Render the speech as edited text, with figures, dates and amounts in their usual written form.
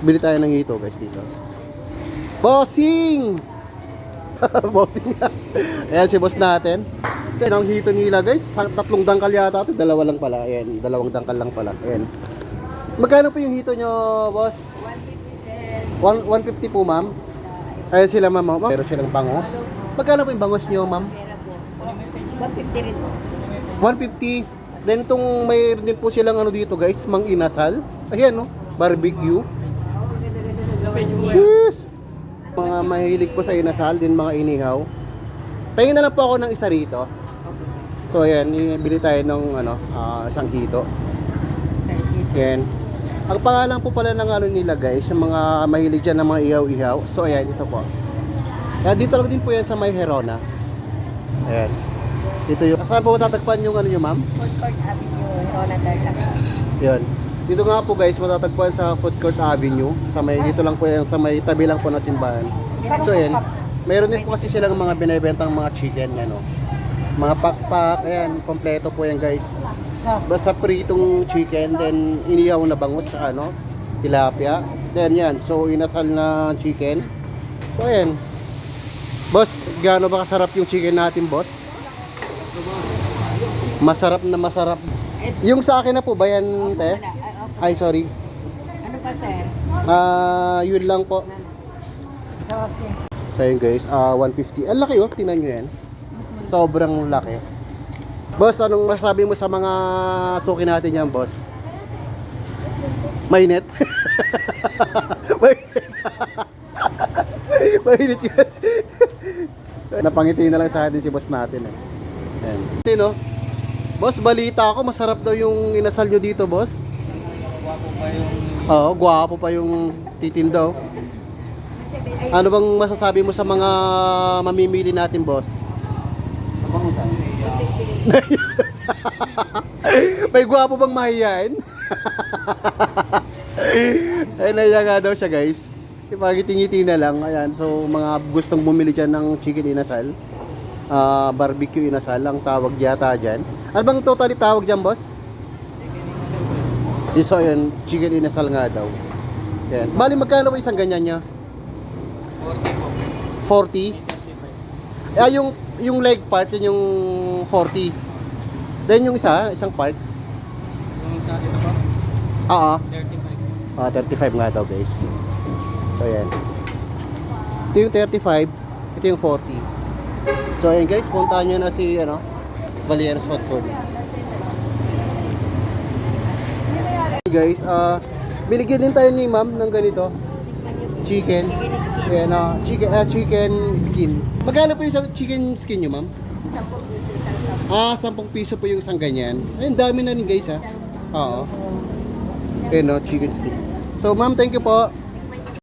Bili tayo ng hito guys dito. Bossing! Bossing na. Ayan si boss natin. So, ang hito nila guys, tatlong dangkal yata ito, dalawa lang pala. Ayan, dalawang dangkal lang pala. Ayan. Magkano po yung hito nyo, boss? 150 po, ma'am. Ayan sila, ma'am. Pero silang bangos. Magkano po yung bangos nyo, ma'am? 150 rin po. 150. Then itong mayroon din po silang ano dito guys, mang inasal. Ayan no, barbecue. Yes. Mga mahilig po sa inasal, din mga inihaw. Pahingin na lang po ako ng isa rito. So ayan, bili tayo ng ano, isang hito. Ayan. Ang pangalan po pala ng ano nila guys, yung mga mahilig dyan ng mga ihaw-ihaw. So ayan, ito po. Ayan, dito lang din po yan sa May Herona. Ayan. Dito yung, saan po matatagpuan yung ano nyo ma'am? Food Court Avenue, Rona Tarlac. Yun. Dito nga po guys, matatagpuan sa Food Court Avenue. Sa may, dito lang po yan, sa may tabi lang po ng simbahan. So ayan, mayroon din po kasi silang mga binibentang mga chicken, ano. Mga pakpak, ayan, kompleto po yan guys. Basta pritong chicken, then inihaw na bangus, tsaka ano, tilapia. Then yan, so inasal na chicken. So ayan. Boss, gaano ba kasarap yung chicken natin boss? Masarap na masarap. Yung sa akin na po ba yan, te? Ay, sorry. Ano pa, sir? Yun lang po. So yun guys, 150. Ang laki oh, tingnan nyo yan. Sobrang laki. Boss, anong masabi mo sa mga suki natin yan, boss? Mainit? Mainit yan. Napangiti na lang sa atin si boss natin eh. Ayan. Sino? Boss, balita ako, masarap daw yung inasal nyo dito, boss. Gwapo pa yung... Oo, gwapo pa yung titindaw. Ano bang masasabi mo sa mga mamimili natin, boss? May gwapo bang mahihain? Ay, naiya nga daw siya, guys. Ipagiti-ngiti na lang. Ayan, so mga gustong bumili dyan ng chicken inasal. Barbecue inasal ang tawag yata dyan. Ano bang totally tawag dyan, boss? So yun, chicken inasal nga daw. Yan. Bali magkano ba isang ganyan nyo? 40? Yung leg part, yun yung 40. Then yung isang part? Yung isa dito po? Oo. 35. 35 nga daw guys. So yan. Ito yung 35, ito yung 40. So ayan guys, puntahan nyo na si ano, Valieros Hot Food. Guys, binigyan din tayo ni ma'am ng ganito. Chicken. Ayan, chicken skin. Magkano po yung chicken skin nyo, ma'am? 10 piso po yung isang ganyan. Ayun, dami na rin guys ha. Oo. Ayan o, chicken skin. So ma'am, thank you po.